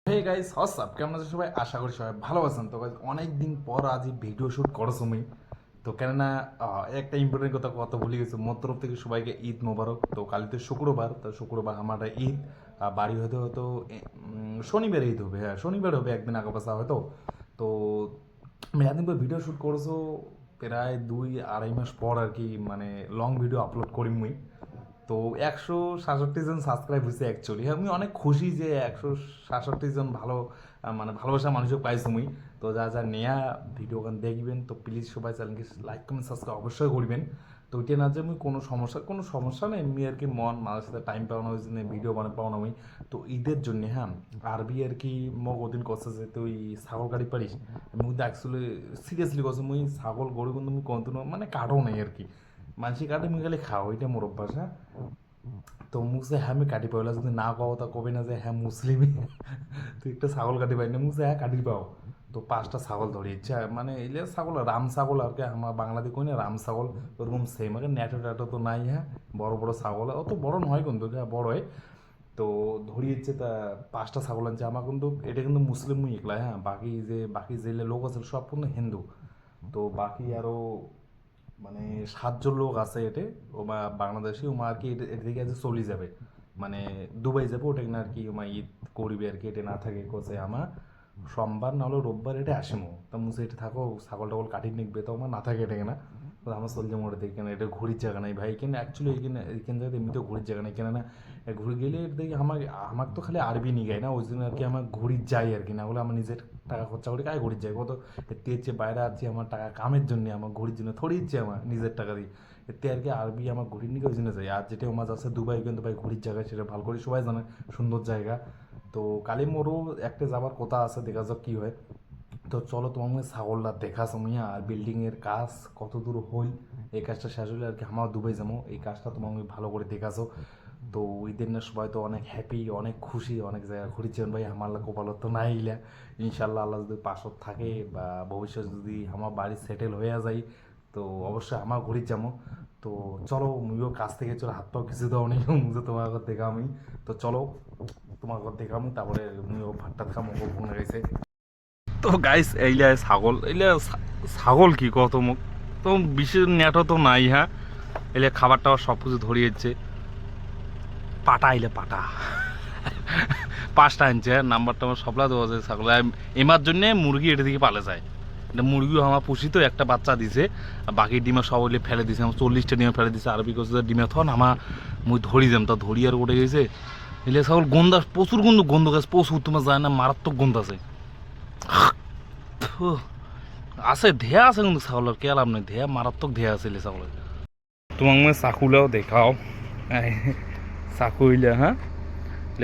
Hey guys WhatsApp, কেমন আছো সবাই? আশা করি সবাই ভালো আছেন। তো গাইস অনেক দিন পর আজ এই ভিডিও শ্যুট করার সময় তো কেননা একটা ইম্পর্টেন্ট কথা ভুলে গেছি। মোর তরফ থেকে সবাইকে ঈদ মোবারক। তো কালি তো শুক্রবার, তো শুক্রবার আমার ঈদ। বাড়ি হয়তো হয়তো শনিবার ঈদ হবে। হ্যাঁ, শনিবার হবে, একদিন আগে পাশা হয়তো। তো আমি এতদিন পর ভিডিও শ্যুট করছো, প্রায় 2-2.5 মাস পর আর কি, মানে লং ভিডিও আপলোড করি মুই। তো 167 জন সাবস্ক্রাইব হয়েছে অ্যাকচুয়ালি। আমি অনেক খুশি যে 167 জন ভালো মানে ভালোবাসা মানুষও পাইছি মুই। তো যা যা নেয়া ভিডিও গান দেখবেন, তো প্লিজ সবাই চ্যানেলকে লাইক কমেন্ট সাবস্ক্রাইব অবশ্যই করবেন। তো ওইটা না যে আমি কোনো সমস্যা নেই, এমনি আর কি মন মানুষের সাথে টাইম পাওয়ানো হয়েছে না, ভিডিও বানাতে পাওয়ানো আমি। তো ঈদের জন্য হ্যাঁ, আরবি আর কি মগ ওদিন কষে যে তুই ছাগল কাটি পারিস। আমি কিন্তু অ্যাকচুয়ালি সিরিয়াসলি কষে মুই ছাগল গরু কিন্তু আমি কন্টিনিউ মানে কাটও নাই আর কি। মানসি কাটে মুই খালি খাও, এটা মোর অভ্যাস। হ্যাঁ, তো মুখে হ্যাঁ আমি কাটি পাইলা যদি না কও তা কবে না যে হ্যাঁ মুসলিমই তুই একটা ছাগল কাটি পাই না, মুখে হ্যাঁ কাটি পাও। তো 5টা ছাগল ধরে ইচ্ছা মানে এলে ছাগল রাম ছাগল আর কি, আমার বাংলাতে কই না রাম ছাগল, ওরকম সেম আগে নেটো টেটো তো নাই। হ্যাঁ, বড় বড় ছাগল অত বড় নয় কিন্তু, হ্যাঁ বড় হয়। তো ধরিয়েছে তা 5টা ছাগল আনছে আমার, কিন্তু এটা কিন্তু মুসলিম মুই একলা। হ্যাঁ, বাকি যে লোক আছে সব কিন্তু হিন্দু। তো বাকি আরও মানে 7জন লোক আছে এতে, ওমা বাংলাদেশি, ওমা আর কি এটা থেকে আজ চলে যাবে, মানে দুবাই যাবে ওটা কিনা আর কি, ওমা ঈদ করবে আর কি। এটা না থাকে কোসে আমার সোমবার না হলে রোববার এটা আসিমো, তা মুসে এটা থাকো ছাগল টাগল কাটি নিকবে, তো আমার না থাকে এটা কেনা। আমার চলছে মোটে দেখি কেন, এটা ঘুরির জায়গা নাই ভাই। এখানে অ্যাকচুয়ালি এখানে জায়গাতে এমনিতেও ঘুরির জায়গা নাই কেন না, ঘুরে গেলে এটা দেখি আমার আমার তো খালি আরবি নিয়ে গায় না, ওই জন্য আর কি আমার ঘুরির যাই আর কি। না হলে আমার নিজের টাকা খরচা করে কায় ঘুরির যাই কত, এতে হচ্ছে বাইরে আছি আমার টাকা কামের জন্য, আমার ঘড়ির জন্য থোড়ি ইচ্ছে আমার নিজের টাকা দিয়ে। এতে আর কি আরবি আমার ঘড়ির নিকে ওই জন্য যাই। আর যেটা মাছ আছে দুবাই, কিন্তু ভাই ঘড়ির জায়গা, সেটা ভালো করে সবাই জানে, সুন্দর জায়গা। তো কালি মোড়ও একটা যাবার কথা আছে, দেখা যাক কি হয়। তো চলো তোমার মধ্যে ছাগলটা দেখা সময় আর বিল্ডিংয়ের কাজ কত দূর হল, এই কাজটা শেষ হলে আর কি আমার দুবাই যাবো, এই কাজটা তোমার ভালো করে দেখাছো। তো ঈদের না সবাই তো অনেক হ্যাপি, অনেক খুশি, অনেক জায়গা ঘুরেছেন ভাই। আমার কপালত তো নাই ইলা, ইনশাল্লাহ আল্লাহ যদি পাশত থাকে বা ভবিষ্যৎ যদি আমার বাড়ি সেটেল হয়ে যায়, তো অবশ্যই আমার ঘুরে যাবো। তো চলো মুইও কাছ থেকে চলো, হাত পাও কিছু দাও নেই মুঝে তোমার ঘর দেখা আমি। তো চলো তোমার ঘর দেখা আমি, তারপরে মুইও ভাতটা খাম, ওকে ফোন গেছে। তো গাইস এইলা ছাগল, ছাগল কি কত মুখ, তো বিশেষ নেটও তো নাই। হ্যাঁ, এলে খাবার টাবার সব কিছু ধরিয়েছে। পাটা আইলে পাটা 5টা আনছে, নাম্বার টাম্বার সবলা দেওয়া যায় ছাগল। এমার জন্যে মুরগি এটা দিকে পালে যায়। এটা মুরগিও আমার পুষি, তো একটা বাচ্চা দিছে, আর বাকি ডিমে সব হইলে ফেলে দিছে। আমার 40টা ডিমে ফেলে দিছে। আরবি করছে ডিমে থন আমার মুই ধরি যাম, তা ধরি আর উঠে গেছে। এলে ছাগল গন্ধ, প্রচুর গন্ধ গাছ, প্রচুর তোমার যায় না, মারাত্মক গন্ধ আছে। আছে ধেয়া আছে কিন্তু ছাগলের কে লাভ নেই, ধেয়া মারাত্মক ধেয়া আছে ছাগলের। তোমাক মই চাকুলাও দেখাও, চাকু হইলে হ্যাঁ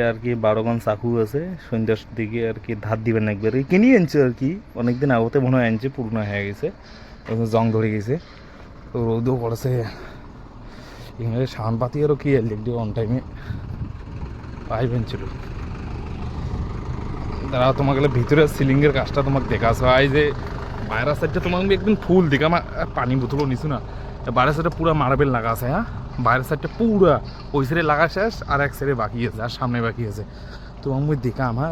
আর কি 12 চাকু আছে, সন্ধ্যার দিকে আর কি ধার দিবেন একবার কিনে আনছে আর কি, অনেকদিন আগতে মনে হয় আনছে, পুরনো হয়ে গেছে, জং ধরে গেছে। তো রোদও পড়েছে, এখানে সান পাতি আরও কি দেখলি অন টাইমে পাইবেন ছিল। তারা তোমাকে ভিতরে সিলিংয়ের কাজটা তোমাকে দেখাছো, এই যে বাইরের সাইডটা তোমাকে আমি একদিন ফুল দিকে আমার পানি বোতলও নিছু না, বাইরের সাইডটা পুরো মার্বেল লাগা আছে। হ্যাঁ, বাইরের সাইডটা পুরা ওই সাইডে লাগা শেষ, আর এক সাইডে বাকি আছে, আর সামনে বাকি আছে। তো আমি দেখাম, হ্যাঁ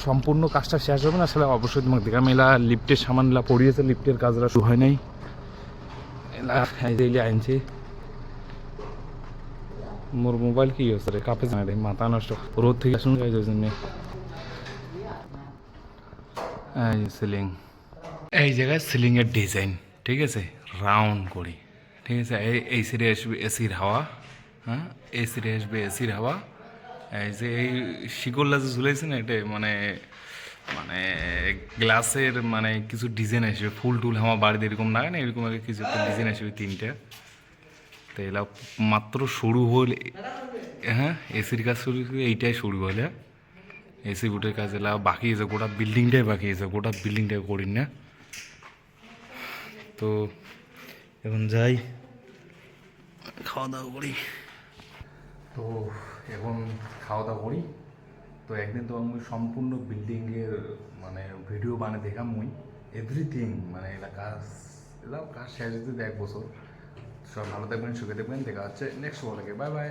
সম্পূর্ণ কাজটা শেষ হবে না সেটা অবশ্যই তোমাকে দেখাম। এলা লিফটের সামান এলা পড়িয়েছে, লিফটের কাজটা শুরু হয় নাই, এলা আনছে। মোর মোবাইল কি হয়েছে রে, কাপে জানা রে, মাথা নষ্ট, রোদ থেকে আসুন ওই জন্য। এই সিলিং, এই জায়গায় সিলিংয়ের ডিজাইন, ঠিক আছে, রাউন্ড করি, ঠিক আছে। এই সাইডে আসবে এসির হাওয়া, হ্যাঁ এই সাইডে আসবে এসির হাওয়া। এই যে এই শিকলটা যে ঝুলাইছে না, এটা মানে মানে গ্লাসের মানে কিছু ডিজাইন আসবে, ফুল টুল আমার বাড়িতে এরকম না, এরকম আগে কিছু একটা ডিজাইন আসবে 3টা। তো এলা মাত্র শুরু হল। হ্যাঁ, এসির কাজ শুরু, এইটাই শুরু হলে এসি বুটের কাজ এলা বাকি আছে, গোটা বিল্ডিংটাই বাকি আছে, গোটা বিল্ডিংটাই করি না। তো এখন যাই খাওয়া দাওয়া করি। তো এখন খাওয়া দাওয়া করি। তো একদিন তো আমি সম্পূর্ণ বিল্ডিংয়ের মানে ভিডিও বানিয়ে দেখাম মুই, এভরিথিং মানে কাজ শেষ হতে 1 বছর। সব ভালো থাকবেন, সুখে থাকবেন, দেখা হচ্ছে নেক্সট ব্লগে। Bye bye.